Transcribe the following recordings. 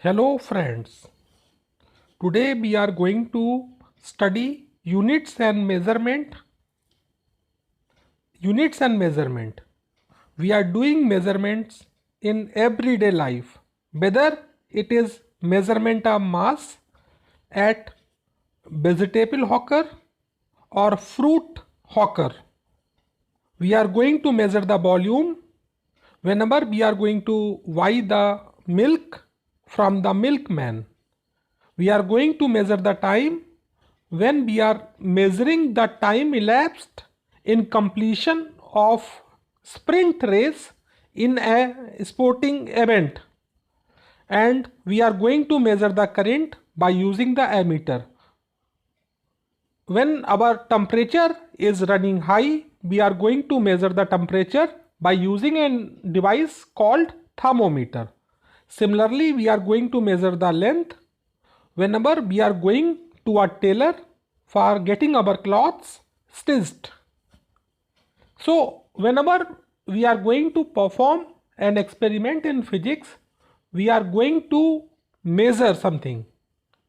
Hello friends, today we are going to study units and measurement. Units and measurement. We are doing measurements in everyday life, whether it is measurement of mass at vegetable hawker or fruit hawker. We are going to measure the volume whenever we are going to buy the milk from the milkman. We are going to measure the time when we are measuring the time elapsed in completion of sprint race in a sporting event, and we are going to measure the current by using the ammeter. When our temperature is running high, we are going to measure the temperature by using a device called thermometer. Similarly, we are going to measure the length whenever we are going to a tailor for getting our clothes stitched. So whenever we are going to perform an experiment in physics, we are going to measure something.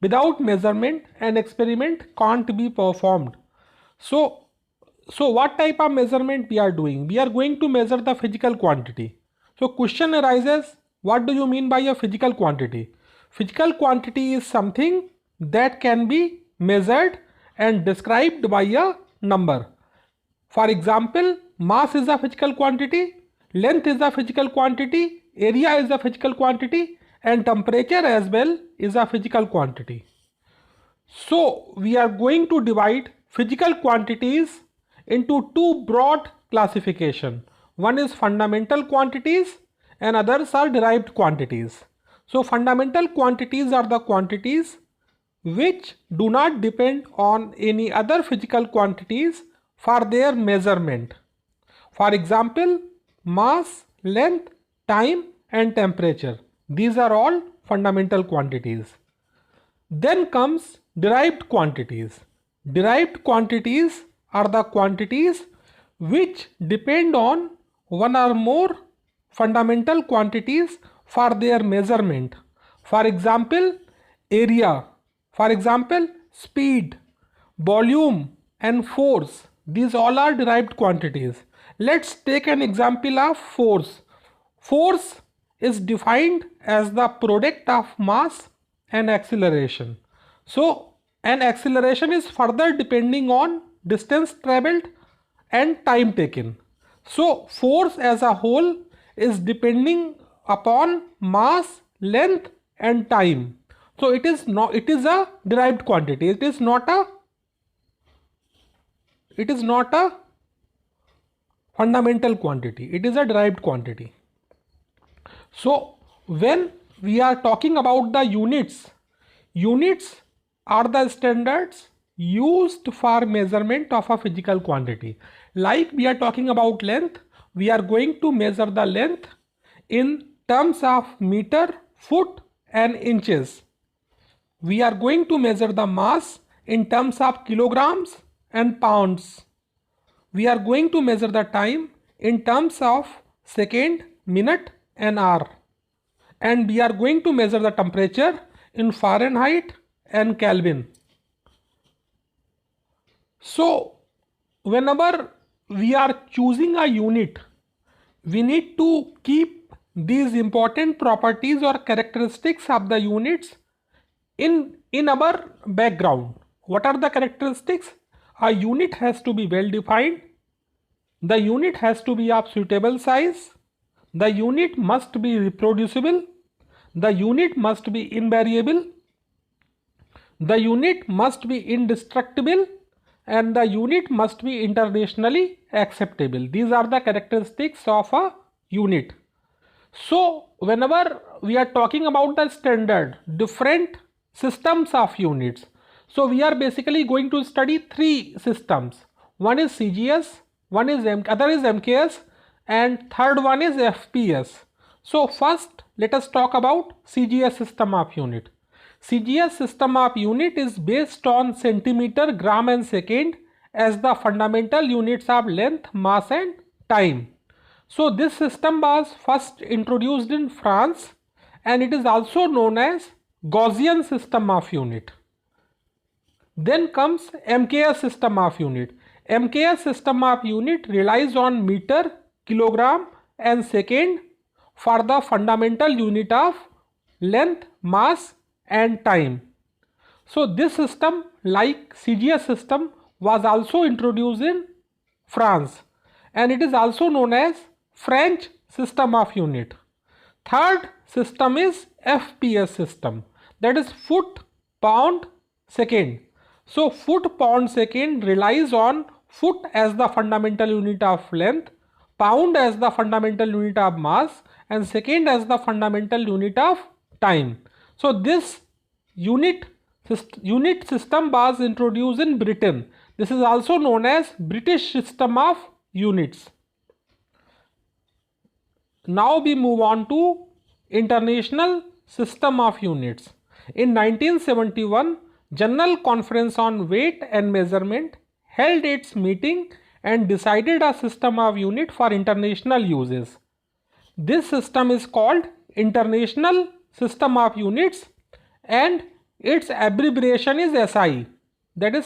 Without measurement, an experiment can't be performed. So what type of measurement we are doing? We are going to measure the physical quantity. So question arises, what do you mean by a physical quantity? Physical quantity is something that can be measured and described by a number. For example, mass is a physical quantity, length is a physical quantity, area is a physical quantity, and temperature as well is a physical quantity. So we are going to divide physical quantities into two broad classification. One is fundamental quantities and others are derived quantities. So fundamental quantities are the quantities which do not depend on any other physical quantities for their measurement. For example, mass, length, time and temperature. These are all fundamental quantities. Then comes derived quantities. Derived quantities are the quantities which depend on one or more fundamental quantities for their measurement. For example, area. For example, speed, volume and force. These all are derived quantities. Let's take an example of force. Force is defined as the product of mass and acceleration. So an acceleration is further depending on distance traveled and time taken. So force as a whole is depending upon mass, length and time. So it is a derived quantity. It is not a fundamental quantity. It is a derived quantity. So when we are talking about the units are the standards used for measurement of a physical quantity. Like we are talking about length, we are going to measure the length in terms of meter, foot and inches. We are going to measure the mass in terms of kilograms and pounds. We are going to measure the time in terms of second, minute and hour. And we are going to measure the temperature in Fahrenheit and Kelvin. So whenever we are choosing a unit, we need to keep these important properties or characteristics of the units in our background. What are the characteristics? A unit has to be well defined. The unit has to be of suitable size. The unit must be reproducible. The unit must be invariable. The unit must be indestructible and the unit must be internationally acceptable. These are the characteristics of a unit. So whenever we are talking about the standard, different systems of units, so we are basically going to study three systems. One is CGS, other is MKS and third one is FPS. So first let us talk about CGS system of unit. CGS system of unit is based on centimeter, gram and second as the fundamental units of length, mass and time. So this system was first introduced in France and it is also known as Gaussian system of unit. Then comes MKS system of unit. MKS system of unit relies on meter, kilogram and second for the fundamental unit of length, mass and time. So this system, like CGS system, was also introduced in France, and it is also known as French system of unit. Third system is FPS system, that is foot, pound, second. So foot, pound, second relies on foot as the fundamental unit of length, pound as the fundamental unit of mass and second as the fundamental unit of time. So this unit system was introduced in Britain. This is also known as British system of units. Now we move on to International System of Units. In 1971, General Conference on Weight and Measurement held its meeting and decided a system of unit for international uses. This system is called International System of Units and its abbreviation is SI, that is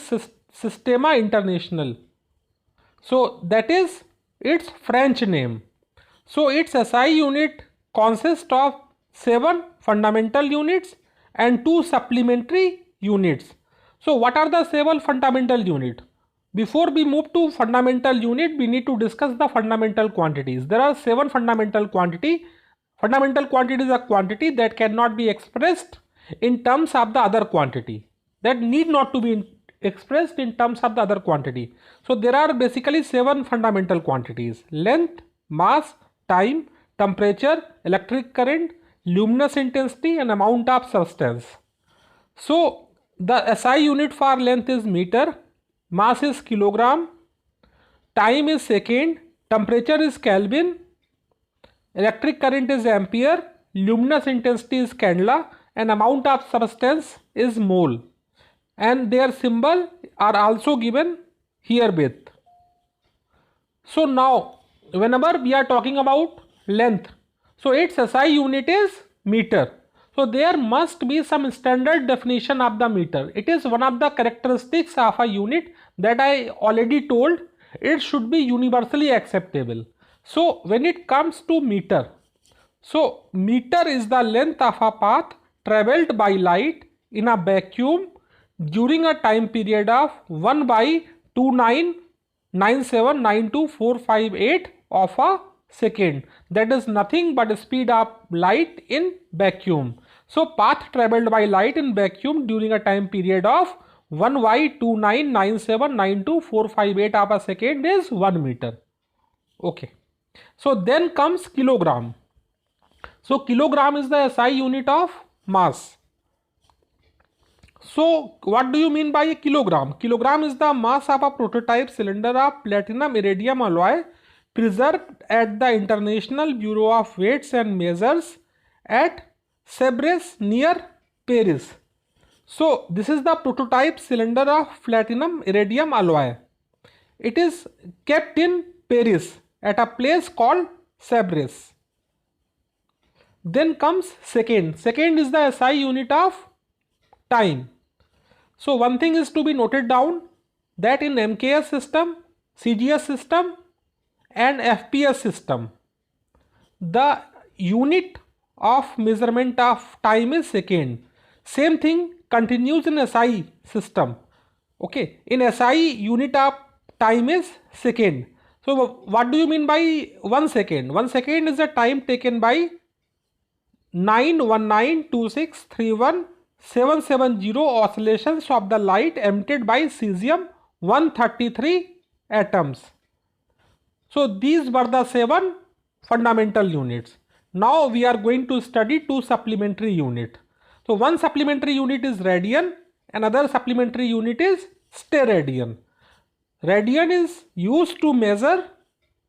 Sistema International. So that is its French name. So its SI unit consists of 7 fundamental units and 2 supplementary units. So what are the 7 fundamental units? Before we move to fundamental unit, we need to discuss the fundamental quantities. There are 7 fundamental quantity. Fundamental quantity is a quantity that cannot be expressed in terms of the other quantity. That need not to be expressed in terms of the other quantity. So there are basically 7 fundamental quantities: length, mass, time, temperature, electric current, luminous intensity and amount of substance. So the SI unit for length is meter, mass is kilogram, time is second, temperature is Kelvin, electric current is ampere, luminous intensity is candela and amount of substance is mole, and their symbol are also given herewith. So now whenever we are talking about length, so its SI unit is meter. So there must be some standard definition of the meter. It is one of the characteristics of a unit that I already told. It should be universally acceptable. So when it comes to meter, so meter is the length of a path traveled by light in a vacuum during a time period of 1 by 299792,458 of a second. That is nothing but speed of light in vacuum. So path traveled by light in vacuum during a time period of 1 by 299792,458 of a second is 1 meter. Okay. So then comes kilogram. So kilogram is the SI unit of mass. So what do you mean by a kilogram? Kilogram is the mass of a prototype cylinder of platinum iridium alloy preserved at the International Bureau of Weights and Measures at Sèvres near Paris. So this is the prototype cylinder of platinum iridium alloy. It is kept in Paris at a place called Sèvres. Then comes second. Second is the SI unit of time. So one thing is to be noted down, that in MKS system, CGS system and FPS system, the unit of measurement of time is second. Same thing continues in SI system. Okay, in SI unit of time is second. So what do you mean by 1 second? 1 second is the time taken by 9192631,770 oscillations of the light emitted by cesium 133 atoms. So these were the 7 fundamental units. Now we are going to study 2 supplementary units. So one supplementary unit is radian, another supplementary unit is steradian. Radian is used to measure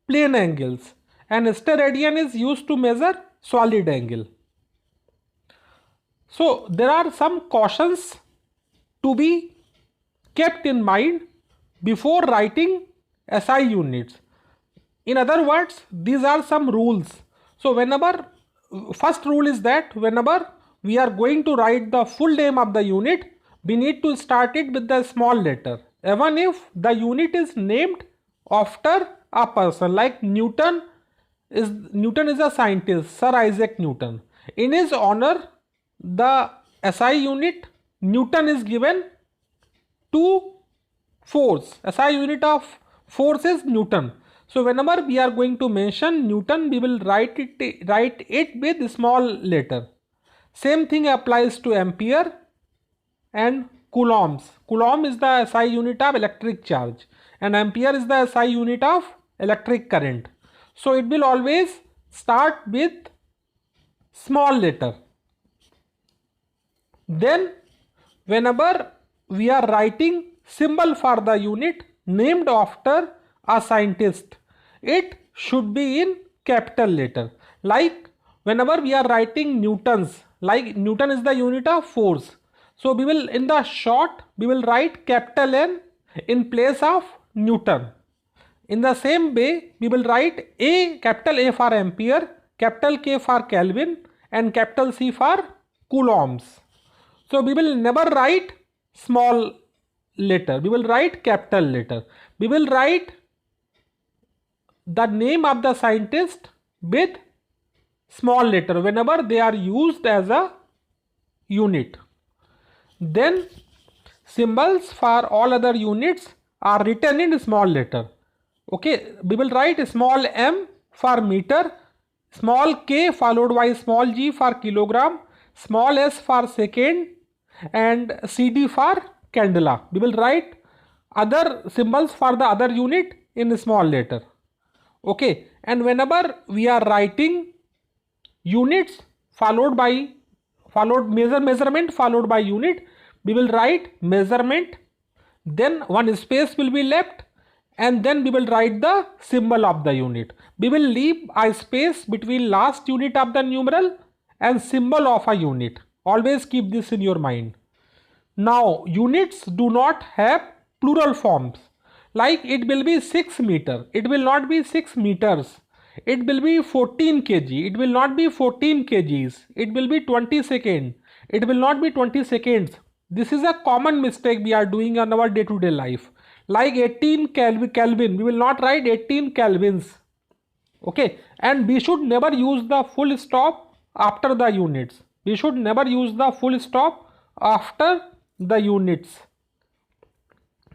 plane angles and steradian is used to measure solid angle. So there are some cautions to be kept in mind before writing SI units. In other words, these are some rules. So whenever first rule is that whenever we are going to write the full name of the unit, we need to start it with the small letter, even if the unit is named after a person. Like Newton is a scientist, Sir Isaac Newton. In his honor, the SI unit Newton is given to force. SI unit of force is Newton. So whenever we are going to mention Newton, we will write it with small letter. Same thing applies to ampere and coulombs. Coulomb is the SI unit of electric charge and ampere is the SI unit of electric current. So it will always start with small letter. Then whenever we are writing symbol for the unit named after a scientist, it should be in capital letter. Like whenever we are writing Newtons, like Newton is the unit of force, so we will, in the short, we will write capital N in place of Newton. In the same way, we will write capital A for ampere, capital K for Kelvin and capital C for coulombs. So we will never write small letter, we will write capital letter. We will write the name of the scientist with small letter whenever they are used as a unit. Then symbols for all other units are written in small letter. Okay, we will write small m for meter, small k followed by small g for kilogram, small s for second and cd for candela. We will write other symbols for the other unit in small letter. Okay, and whenever we are writing units measurement followed by unit, we will write measurement, then one space will be left and then we will write the symbol of the unit. We will leave a space between last unit of the numeral and symbol of a unit. Always keep this in your mind. Now units do not have plural forms. Like it will be 6 meter, it will not be 6 meters. It will be 14 kg, it will not be 14 kgs. It will be 20 seconds, it will not be 20 seconds. This is a common mistake we are doing in our day-to-day life. Like 18 Kelvin, we will not write 18 kelvins. Okay, and we should never use the full stop after the units. We should never use the full stop after the units.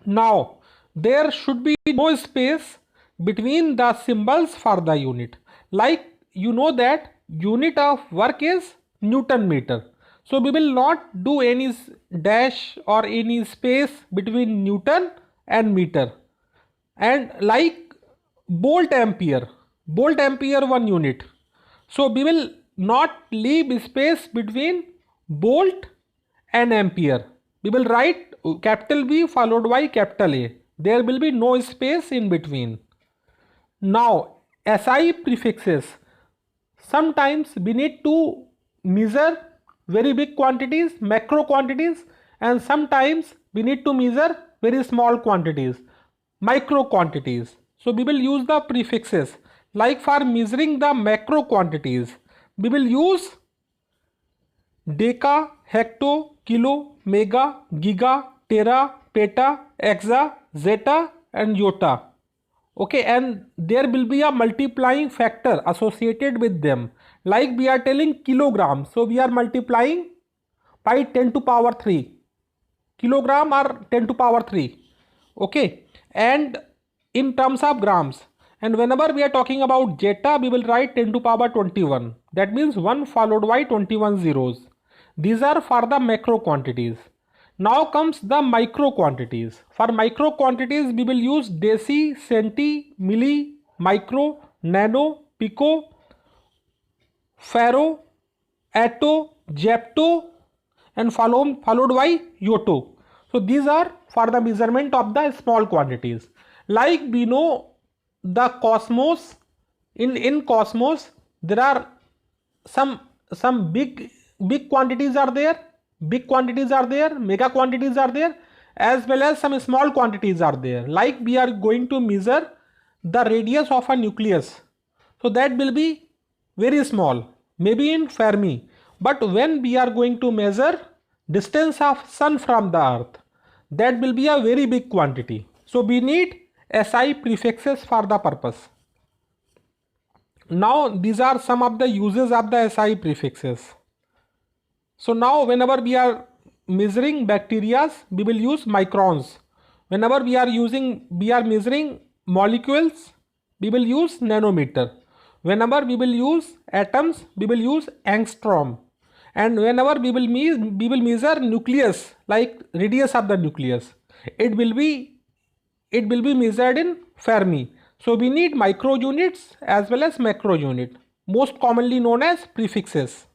Now there should be no space between the symbols for the unit. Like you know that unit of work is Newton meter. So we will not do any dash or any space between Newton and meter. And like volt ampere 1 unit. So we will not leave space between volt and ampere. We will write capital V followed by capital A. There will be no space in between. Now SI prefixes. Sometimes we need to measure very big quantities, macro quantities, and sometimes we need to measure very small quantities, micro quantities. So we will use the prefixes. Like for measuring the macro quantities, we will use deca, hecto, kilo, mega, giga, tera, peta, exa, zeta and iota. Okay, and there will be a multiplying factor associated with them. Like we are telling kilogram, so we are multiplying by 10 to power 3. Kilogram or 10 to power 3. Okay, and in terms of grams. And whenever we are talking about zeta, we will write 10 to power 21. That means 1 followed by 21 zeros. These are for the macro quantities. Now comes the micro quantities. For micro quantities, we will use deci, centi, milli, micro, nano, pico, faro, atto, jepto and followed by yoto. So these are for the measurement of the small quantities. Like we know the cosmos, in cosmos there are some big quantities are there, mega quantities are there, as well as some small quantities are there. Like we are going to measure the radius of a nucleus, so that will be very small. maybe in Fermi. But when we are going to measure distance of sun from the earth, that will be a very big quantity. So we need SI prefixes for the purpose. Now these are some of the uses of the SI prefixes. So now whenever we are measuring bacteria, we will use microns. Whenever we are measuring molecules, we will use nanometer. Whenever we will use atoms, we will use angstrom. And whenever we will measure nucleus, like radius of the nucleus, it will be measured in Fermi. So we need micro units as well as macro unit, most commonly known as prefixes.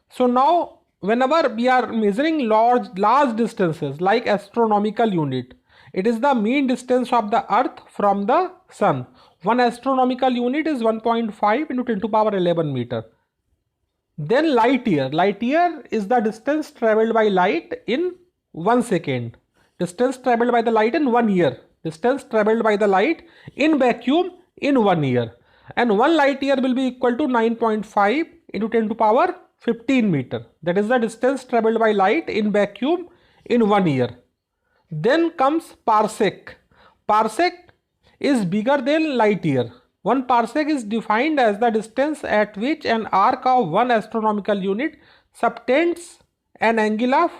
So now whenever we are measuring large distances like astronomical unit, it is the mean distance of the earth from the sun. One astronomical unit is 1.5 into 10 to power 11 meter. Then light year. Light year is the distance traveled by light in 1 second. Distance traveled by the light in 1 year. Distance traveled by the light in vacuum in 1 year. And 1 light year will be equal to 9.5 into 10 to power 15 meter. That is the distance traveled by light in vacuum in 1 year. Then comes parsec. Parsec is bigger than light year. 1 parsec is defined as the distance at which an arc of 1 astronomical unit subtends an angle of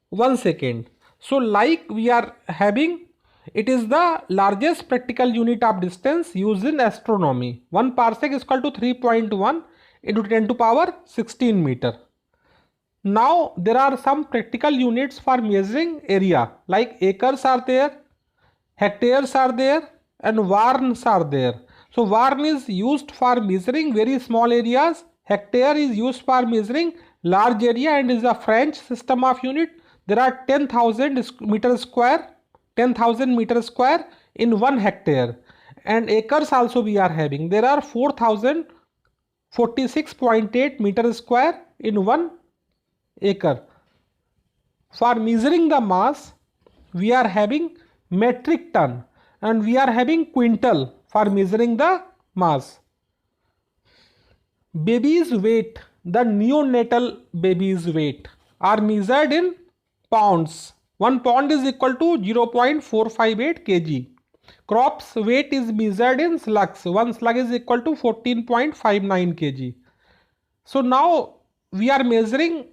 1 second. So like we are having, it is the largest practical unit of distance used in astronomy. 1 parsec is equal to 3.1 into 10 to power 16 meter. Now there are some practical units for measuring area, like acres are there, hectares are there, and warns are there. So warn is used for measuring very small areas, hectare is used for measuring large area and is a French system of unit. There are 10,000 meters square in 1 hectare, and acres also we are having. There are 4,046.8 meters square in 1 acre. For measuring the mass, we are having metric ton and we are having quintal for measuring the mass. Baby's weight, the neonatal baby's weight, are measured in pounds. 1 pound is equal to 0.458 kg. Crop's weight is measured in slugs. 1 slug is equal to 14.59 kg. So now we are measuring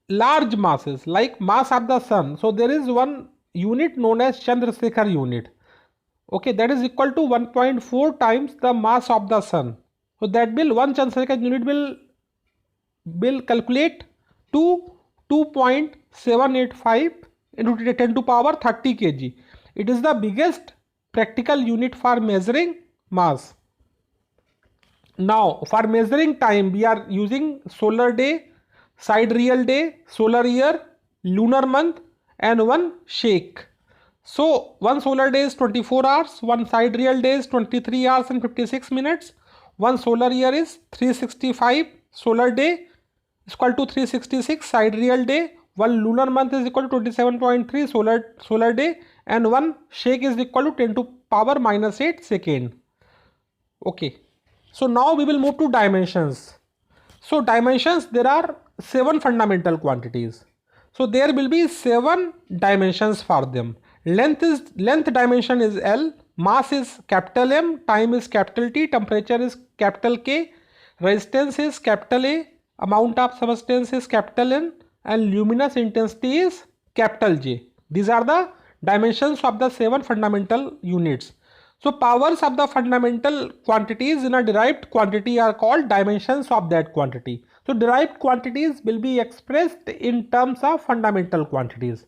large masses like mass of the sun. So there is one unit known as Chandrasekhar unit. Okay, that is equal to 1.4 times the mass of the sun. So that will one Chandrasekhar unit will calculate to 2.785 into 10 to power 30 kg. It is the biggest practical unit for measuring mass. Now for measuring time, we are using solar day, sidereal day, solar year, lunar month, and one shake. So one solar day is 24 hours, one sidereal day is 23 hours and 56 minutes, one solar year is 365, solar day is equal to 366 sidereal day, one lunar month is equal to 27.3 solar day, and one shake is equal to 10 to power minus 8 second. Okay, so now we will move to dimensions. So dimensions, there are 7 fundamental quantities. So there will be 7 dimensions for them. Length dimension is L, mass is capital M, time is capital T, temperature is capital K, resistance is capital A, amount of substance is capital N, and luminous intensity is capital J. These are the dimensions of the 7 fundamental units. So powers of the fundamental quantities in a derived quantity are called dimensions of that quantity. So derived quantities will be expressed in terms of fundamental quantities.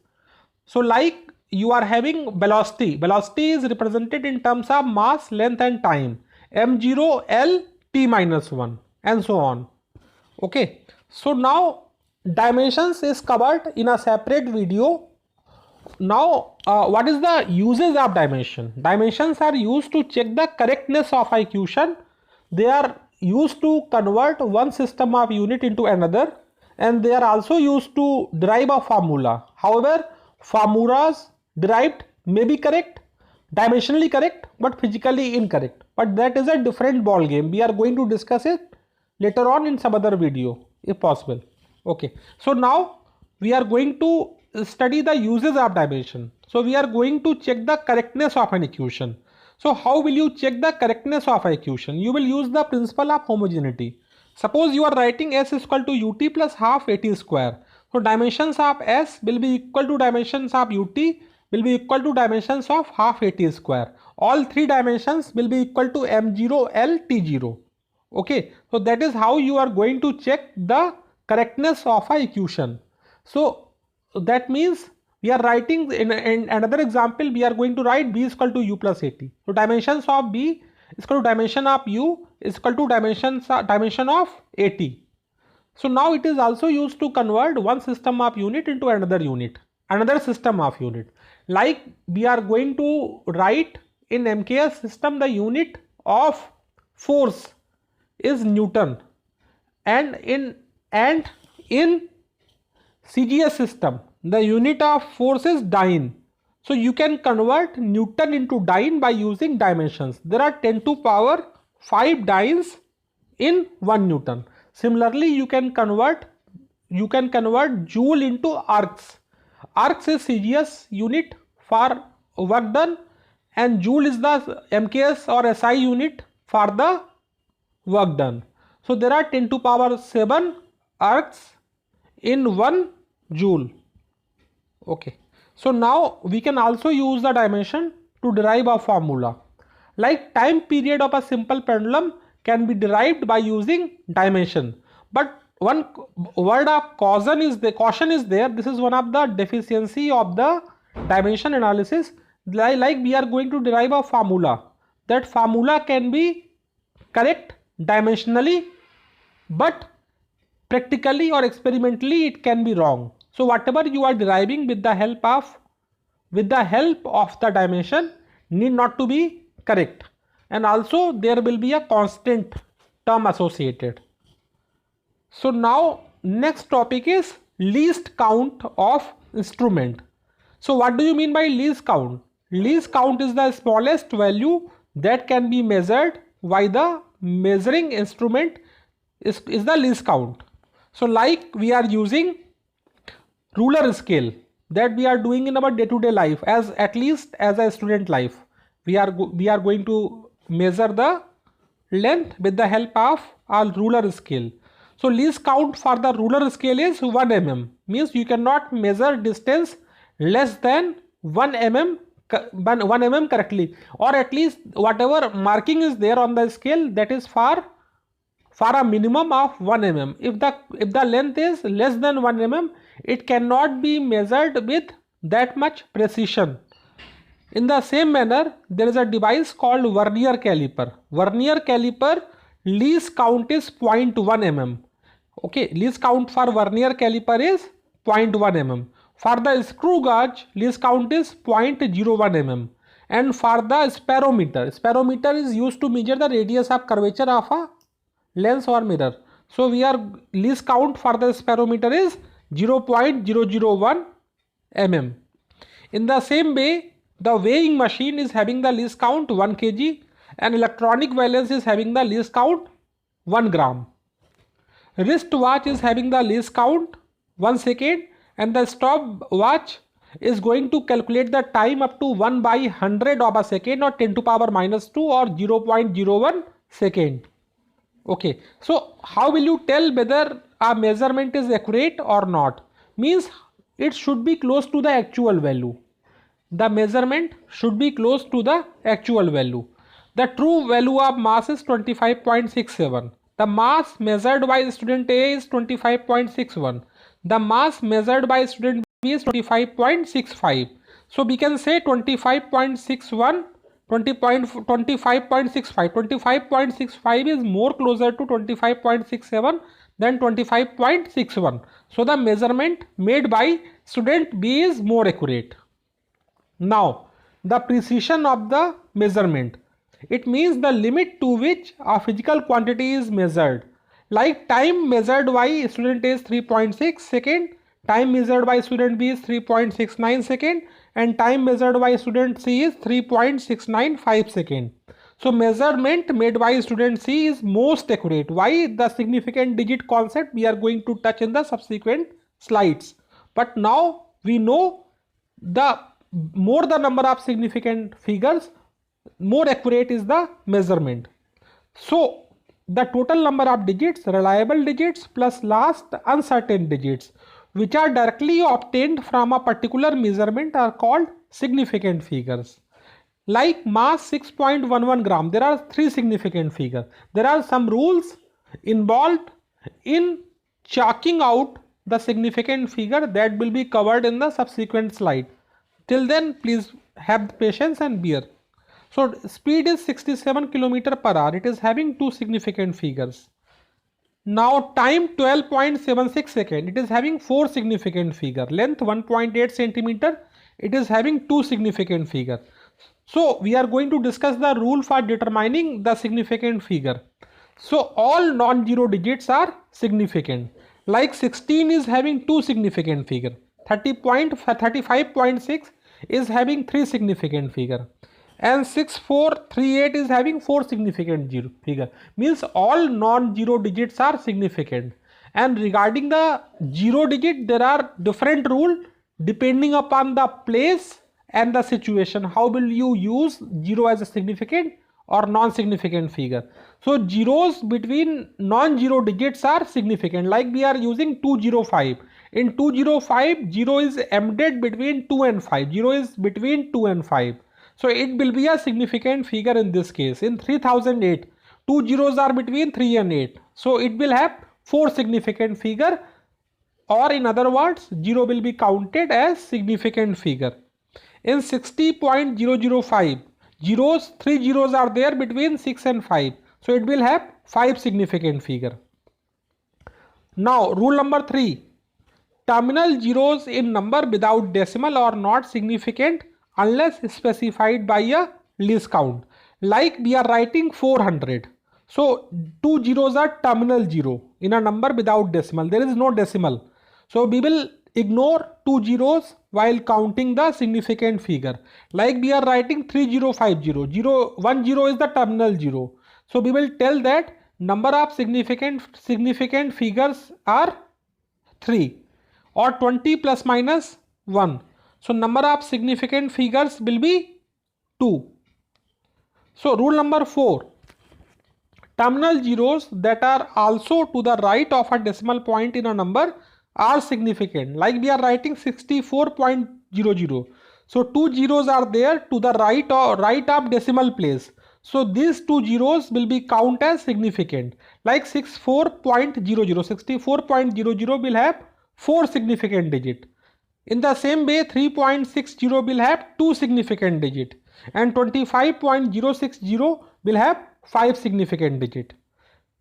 So like you are having velocity. Velocity is represented in terms of mass, length and time. m0, L, t minus 1 and so on. Okay. So now dimensions is covered in a separate video. Now what is the uses of dimension? Dimensions are used to check the correctness of equation. They are used to convert one system of unit into another, and they are also used to derive a formula. However, formulas derived may be correct, dimensionally correct, but physically incorrect. But that is a different ball game. We are going to discuss it later on in some other video if possible. Okay, so now we are going to study the uses of dimension. So we are going to check the correctness of an equation. So how will you check the correctness of an equation? You will use the principle of homogeneity. Suppose you are writing s is equal to ut plus half at square. So dimensions of s will be equal to dimensions of ut will be equal to dimensions of half at square. All three dimensions will be equal to m0 l t0. Okay, so that is how you are going to check the correctness of a equation. So that means we are writing in another example, we are going to write b is equal to u plus at. So dimensions of b is equal to dimension of u is equal to dimension of at. So now it is also used to convert one system of unit into another system of unit. Like we are going to write in MKS system the unit of force is Newton, and in CGS system the unit of force is dyne. So you can convert Newton into dyne by using dimensions. There are 10 to power 5 dynes in 1 Newton. Similarly, you can convert joule into arcs. Arcs is CGS unit for work done, and joule is the MKS or SI unit for the work done. So there are 10 to power 7 arcs in 1 joule. Okay, so now we can also use the dimension to derive a formula. Like time period of a simple pendulum can be derived by using dimension, but one word of caution is there. This is one of the deficiency of the dimension analysis. Like we are going to derive a formula. That formula can be correct dimensionally, but practically or experimentally it can be wrong. So whatever you are deriving with the help of the dimension need not to be correct, and also there will be a constant term associated. So now next topic is least count of instrument. So what do you mean by least count? Least count is the smallest value that can be measured by the measuring instrument is the least count. So like we are using ruler scale that we are doing in our day-to-day life, as at least as a student life, we are going to measure the length with the help of a ruler scale. So least count for the ruler scale is 1 mm, means you cannot measure distance less than 1 mm correctly, or at least whatever marking is there on the scale, that is for a minimum of 1 mm. If the length is less than 1 mm, it cannot be measured with that much precision. In the same manner, there is a device called vernier caliper. Vernier caliper least count is 0.1 mm. Okay, least count for vernier caliper is 0.1 mm. For the screw gauge, least count is 0.01 mm. And for the spirometer is used to measure the radius of curvature of a lens or mirror. So least count for the spirometer is 0.001 mm. In the same way, the weighing machine is having the least count 1 kg, and electronic valence is having the least count 1 gram. Wrist watch is having the least count 1 second, and the stopwatch is going to calculate the time up to 1 by 100 of a second, or 10 to power minus 2, or 0.01 second. Okay, so how will you tell whether a measurement is accurate or not? Means it should be close to the actual value. The measurement should be close to the actual value. The true value of mass is 25.67. The mass measured by student A is 25.61. The mass measured by student B is 25.65. So we can say 25.61, 25.65. 25.65 is more closer to 25.67 than 25.61. So the measurement made by student B is more accurate. Now, the precision of the measurement. It means the limit to which a physical quantity is measured. Like time measured by student A is 3.6 second, time measured by student B is 3.69 second, and time measured by student C is 3.695 second. So measurement made by student C is most accurate. Why? The significant digit concept we are going to touch in the subsequent slides. But now we know the more the number of significant figures, more accurate is the measurement. So the total number of digits, reliable digits plus last uncertain digits, which are directly obtained from a particular measurement, are called significant figures. Like mass 6.11 gram, there are three significant figures. There are some rules involved in chalking out the significant figure that will be covered in the subsequent slide. Till then, please have patience and bear. So speed is 67 km per hour. It is having two significant figures. Now time 12.76 seconds. It is having four significant figure. Length 1.8 centimeter. It is having two significant figure. So we are going to discuss the rule for determining the significant figure. So all non-zero digits are significant. Like 16 is having two significant figure. 35.6 is having three significant figure. And 6438 is having four significant figure. Means all non-zero digits are significant. And regarding the zero digit, there are different rules depending upon the place and the situation. How will you use zero as a significant or non-significant figure? So zeros between non-zero digits are significant. Like we are using 205. In 205, 0 is embedded between 2 and 5. 0 is between 2 and 5. So it will be a significant figure in this case. In 3008, two zeros are between 3 and 8. So it will have four significant figure, or in other words, 0 will be counted as significant figure. In 60.005, zeros, three zeros are there between 6 and 5. So it will have five significant figure. Now rule number 3. Terminal zeros in number without decimal are not significant unless specified by a least count. Like we are writing 400. So two zeros are terminal zero in a number without decimal. There is no decimal. So we will ignore two zeros while counting the significant figure. Like we are writing 3050. 1 0 is the terminal zero. So we will tell that number of significant figures are 3 or 20 plus minus 1. So number of significant figures will be 2. So rule number 4. Terminal zeros that are also to the right of a decimal point in a number are significant. Like we are writing 64.00. So two zeros are there to the right of decimal place. So these two zeros will be counted as significant. Like 64.00. 64.00 will have four significant digit. In the same way, 3.60 will have two significant digit, and 25.060 will have five significant digit.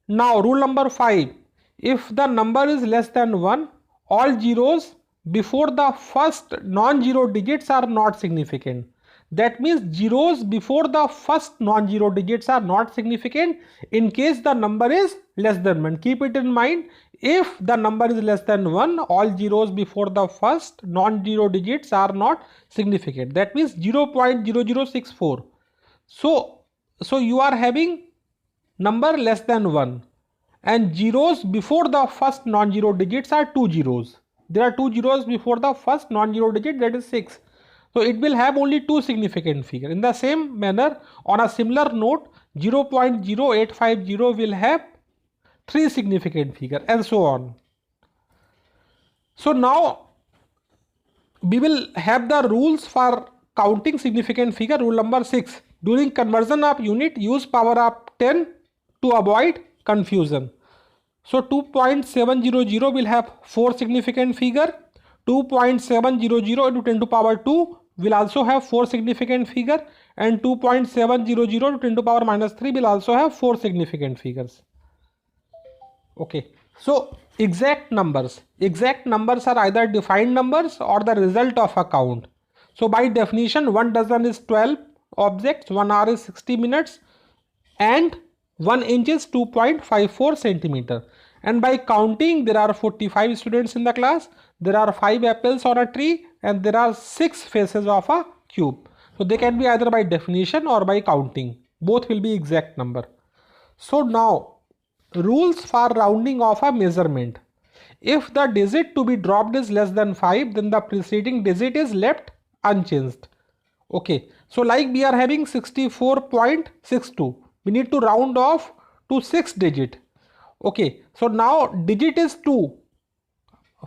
Now rule number 5. If the number is less than 1, all zeros before the first non-zero digits are not significant. That means zeros before the first non-zero digits are not significant in case the number is less than 1. Keep it in mind. If the number is less than 1, all zeros before the first non-zero digits are not significant. That means 0.0064. So you are having number less than 1, and zeros before the first non-zero digits are two zeros. There are two zeros before the first non-zero digit, that is 6. So it will have only two significant figure. In the same manner, on a similar note, 0.0850 will have three significant figure, and so on. So now we will have the rules for counting significant figure. Rule number 6. During conversion of unit, use power of 10 to avoid confusion. So 2.700 will have four significant figure. 2.700 into 10 to power 2 will also have four significant figure, and 2.700 to 10 to power minus 3 will also have four significant figures. Okay, so exact numbers are either defined numbers or the result of a count. So by definition, 1 dozen is 12 objects, 1 hour is 60 minutes, and 1 inch is 2.54 centimeter. And by counting, there are 45 students in the class, there are 5 apples on a tree, and there are 6 faces of a cube. So they can be either by definition or by counting. Both will be exact number. So now, rules for rounding off a measurement. If the digit to be dropped is less than 5, then the preceding digit is left unchanged. Okay, so like we are having 64.62, we need to round off to 6 digit. Okay, so now digit is 2,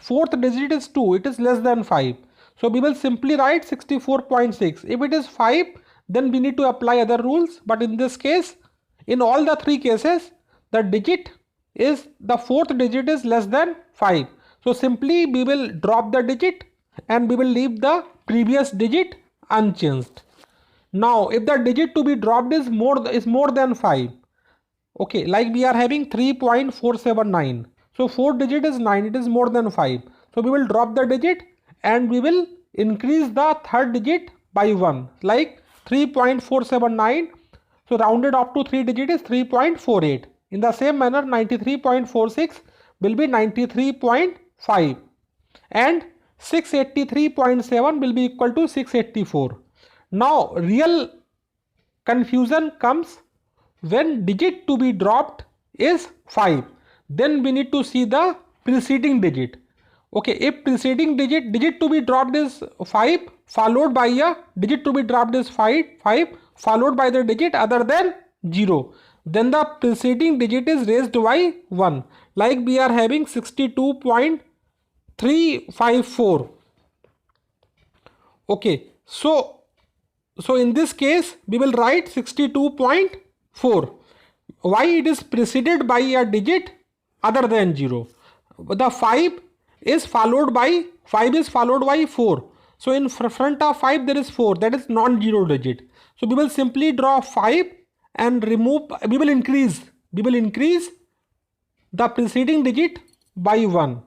fourth digit is 2, it is less than 5. So we will simply write 64.6. If it is 5, then we need to apply other rules, but in this case, in all the three cases, the digit is, the fourth digit is less than 5. So simply we will drop the digit and we will leave the previous digit unchanged. Now if the digit to be dropped is more than 5, okay, like we are having 3.479, so fourth digit is 9, it is more than 5. So we will drop the digit and we will increase the third digit by 1, like 3.479. So rounded up to 3 digit is 3.48. In the same manner, 93.46 will be 93.5 and 683.7 will be equal to 684. Now real confusion comes when digit to be dropped is 5. Then we need to see the preceding digit. Okay, if preceding digit to be dropped is 5 followed by a digit to be dropped is 5 followed by the digit other than 0, then the preceding digit is raised by 1, like we are having 62.354. okay, so in this case we will write 62.4. why it is preceded by a digit other than 0? The 5 is followed by 4. So in front of 5 there is 4, that is non-zero digit. So we will simply draw 5 and remove, we will increase the preceding digit by 1.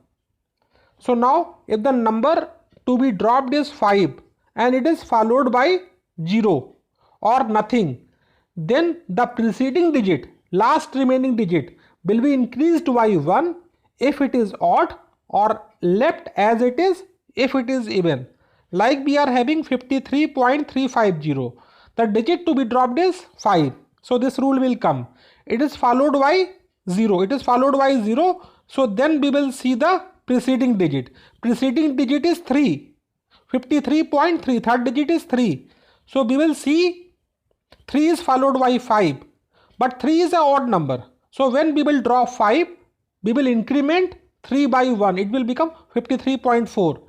So now if the number to be dropped is 5 and it is followed by 0 or nothing, then the preceding digit, last remaining digit, will be increased by 1 if it is odd or left as it is if it is even. Like we are having 53.350. The digit to be dropped is 5. So this rule will come. It is followed by 0. It is followed by 0. So then we will see the preceding digit. Preceding digit is 3. 53.3. Third digit is 3. So we will see 3 is followed by 5. But 3 is an odd number. So when we will draw 5, we will increment 3 by 1. It will become 53.4.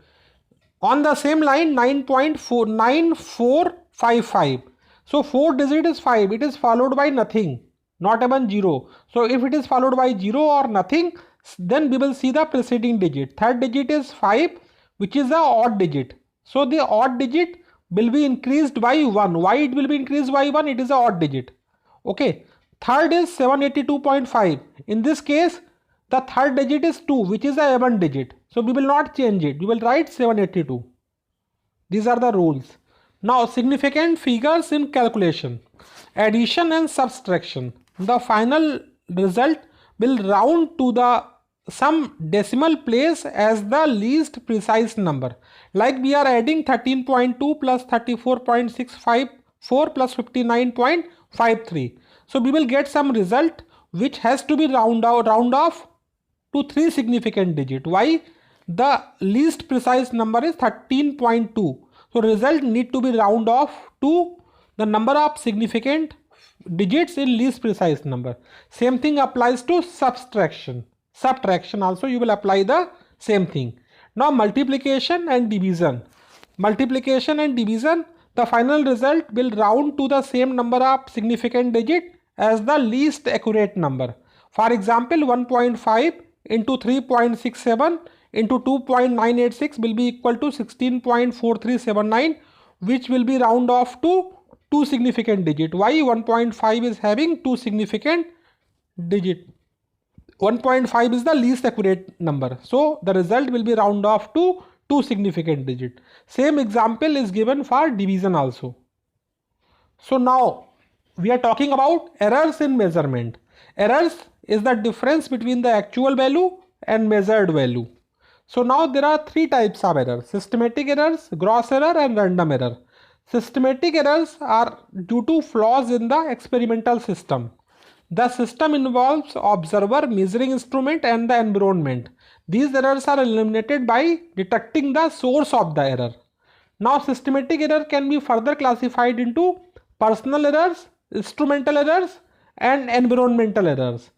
On the same line, 9.9455. So 4 digit is 5. It is followed by nothing, not even 0. So if it is followed by 0 or nothing, then we will see the preceding digit. Third digit is 5, which is the odd digit. So the odd digit will be increased by 1. Why it will be increased by 1? It is an odd digit. Okay. Third is 782.5. In this case, the third digit is 2, which is a even digit. So we will not change it. We will write 782. These are the rules. Now significant figures in calculation. Addition and subtraction. The final result will round to the some decimal place as the least precise number. Like we are adding 13.2 plus 34.654 plus 59.53. So we will get some result which has to be round off to 3 significant digit. Why? The least precise number is 13.2. So result need to be round off to the number of significant digits in least precise number. Same thing applies to subtraction. Subtraction also you will apply the same thing. Now multiplication and division. Multiplication and division, the final result will round to the same number of significant digit as the least accurate number. For example, 1.5 into 3.67 into 2.986 will be equal to 16.4379, which will be round off to 2 significant digit. Why? 1.5 is having 2 significant digit. 1.5 is the least accurate number. So the result will be round off to 2 significant digit. Same example is given for division also. So now we are talking about errors in measurement. Errors is the difference between the actual value and measured value. So now there are 3 types of errors: systematic errors, gross error and random error. Systematic errors are due to flaws in the experimental system. The system involves observer, measuring instrument and the environment. These errors are eliminated by detecting the source of the error. Now systematic error can be further classified into personal errors, instrumental errors and environmental errors.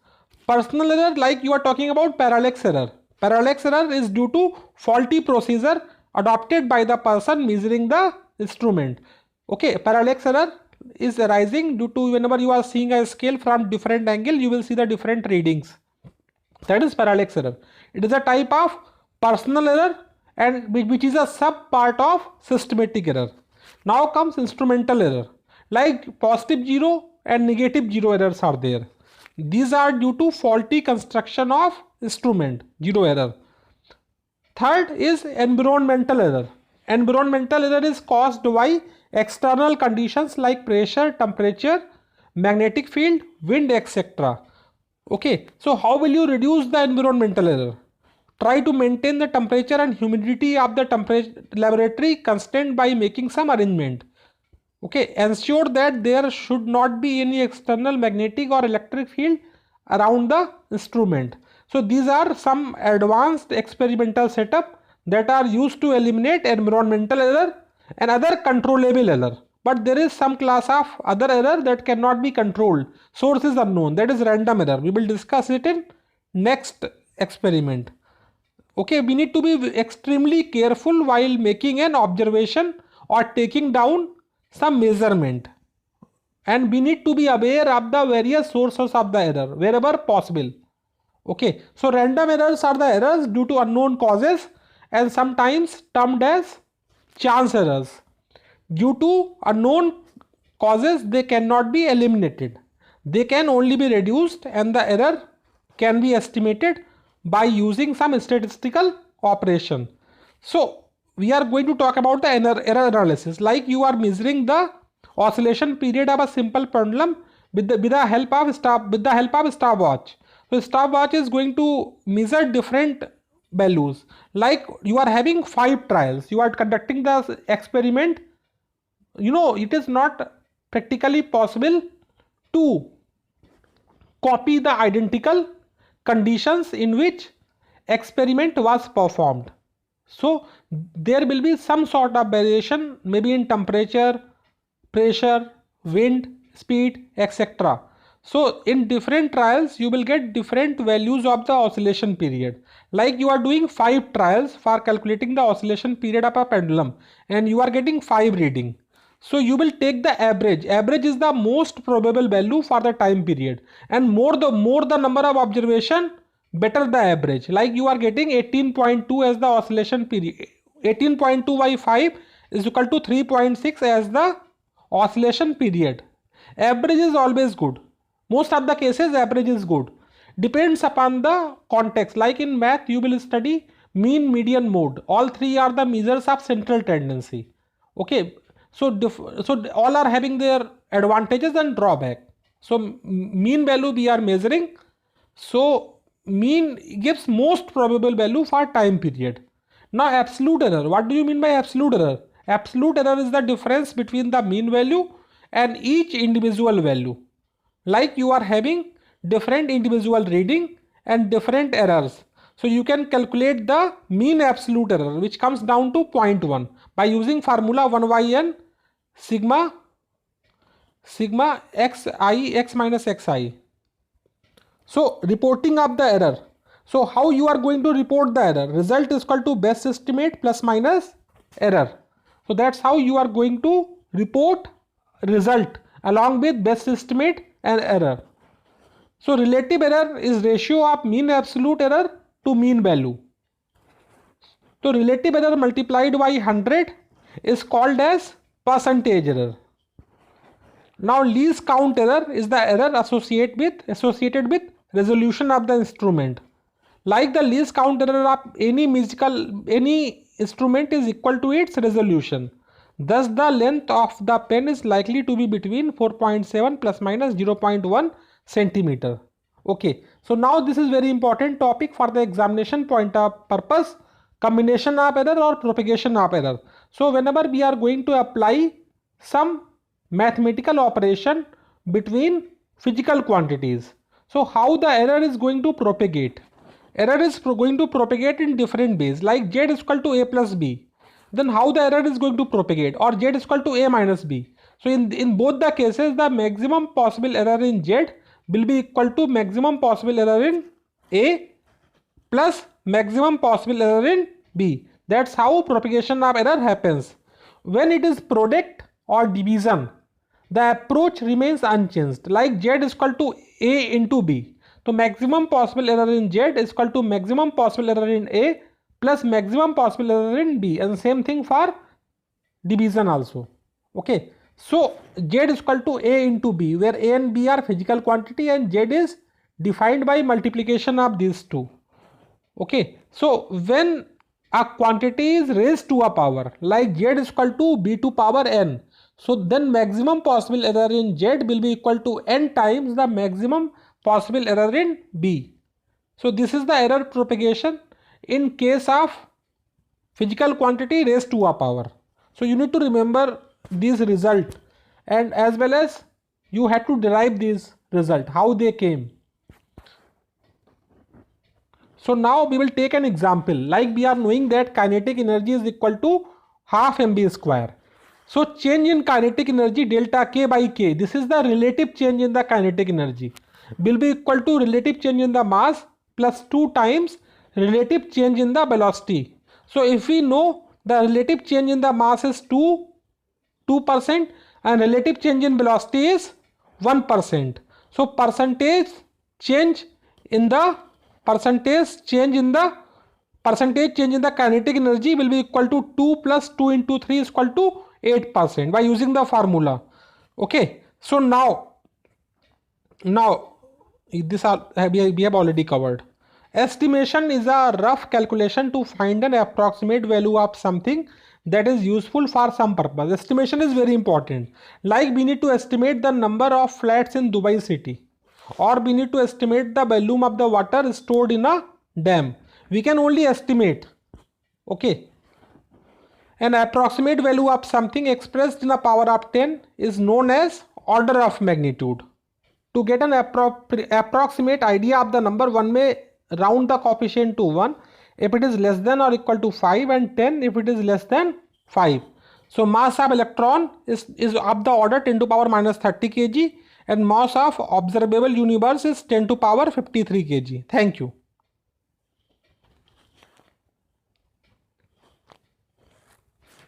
Personal error, like you are talking about parallax error. Parallax error is due to faulty procedure adopted by the person measuring the instrument. Okay, parallax error is arising due to whenever you are seeing a scale from different angle, you will see the different readings. That is parallax error. It is a type of personal error and which is a sub part of systematic error. Now comes instrumental error. Like positive zero and negative zero errors are there. These are due to faulty construction of instrument, zero error. Third is environmental error. Environmental error is caused by external conditions like pressure, temperature, magnetic field, wind, etc. Okay, so how will you reduce the environmental error? Try to maintain the temperature and humidity of the laboratory constant by making some arrangement. Okay, ensure that there should not be any external magnetic or electric field around the instrument. So these are some advanced experimental setup that are used to eliminate environmental error and other controllable error. But there is some class of other error that cannot be controlled. Source is unknown. That is random error. We will discuss it in next experiment. Okay, we need to be extremely careful while making an observation or taking down some measurement, and we need to be aware of the various sources of the error wherever possible. Okay, so random errors are the errors due to unknown causes and sometimes termed as chance errors. Due to unknown causes, they cannot be eliminated. They can only be reduced and the error can be estimated by using some statistical operation. So we are going to talk about the error analysis. Like you are measuring the oscillation period of a simple pendulum with the help of stopwatch. So stopwatch is going to measure different values. Like you are having 5 trials. You are conducting the experiment. You know, it is not practically possible to copy the identical conditions in which experiment was performed. So there will be some sort of variation, maybe in temperature, pressure, wind, speed, etc. So in different trials you will get different values of the oscillation period. Like you are doing 5 trials for calculating the oscillation period of a pendulum and you are getting 5 reading. So you will take the average. Average is the most probable value for the time period, and more the number of observation, better the average. Like you are getting 18.2 as the oscillation period. 18.2 by 5 is equal to 3.6 as the oscillation period. Average is always good. Most of the cases average is good. Depends upon the context. Like in math you will study mean, median, mode. All three are the measures of central tendency. Okay. So all are having their advantages and drawback. So mean value we are measuring. So mean gives most probable value for time period. Now absolute error. What do you mean by absolute error? Absolute error is the difference between the mean value and each individual value. Like you are having different individual reading and different errors. So you can calculate the mean absolute error, which comes down to 0.1 by using formula 1yn sigma xi x minus xi. So reporting of the error. So how you are going to report the error? Result is equal to best estimate plus minus error. So that's how you are going to report result along with best estimate and error. So relative error is ratio of mean absolute error to mean value. So relative error multiplied by 100 is called as percentage error. Now least count error is the error associated with resolution of the instrument. Like the least count error of any instrument is equal to its resolution. Thus the length of the pen is likely to be between 4.7 plus minus 0.1 centimeter. Okay, so now this is very important topic for the examination point of purpose, combination of error or propagation of error. So whenever we are going to apply some mathematical operation between physical quantities. So how the error is going to propagate? Error is going to propagate in different ways, like z is equal to a plus b. Then how the error is going to propagate, or z is equal to a minus b. So in both the cases, the maximum possible error in z will be equal to maximum possible error in a plus maximum possible error in b. That's how propagation of error happens. When it is product or division, the approach remains unchanged, like z is equal to a into b. So maximum possible error in z is equal to maximum possible error in a plus maximum possible error in b, and same thing for division also. Okay, so z is equal to a into b, where a and b are physical quantity and z is defined by multiplication of these two. Okay, so when a quantity is raised to a power, like z is equal to b to power n, so then maximum possible error in z will be equal to n times the maximum possible error in b. So this is the error propagation in case of physical quantity raised to a power. So you need to remember this result, and as well as you have to derive this result, how they came. So now we will take an example, like we are knowing that kinetic energy is equal to half mv square. So change in kinetic energy delta k by k, this is the relative change in the kinetic energy, will be equal to relative change in the mass plus 2 times relative change in the velocity. So if we know the relative change in the mass is 2% and relative change in velocity is 1%. So percentage change in the kinetic energy will be equal to 2 plus 2 into 3 is equal to 8% by using the formula. Okay, so now this we have already covered. Estimation is a rough calculation to find an approximate value of something that is useful for some purpose. Estimation is very important. Like we need to estimate the number of flats in Dubai city, or we need to estimate the volume of the water stored in a dam. We can only estimate. Okay. An approximate value of something expressed in a power of 10 is known as order of magnitude. To get an approximate idea of the number, one may round the coefficient to 1 if it is less than or equal to 5, and 10 if it is less than 5. So mass of electron is of the order 10 to power minus 30 kg, and mass of observable universe is 10 to power 53 kg. Thank you.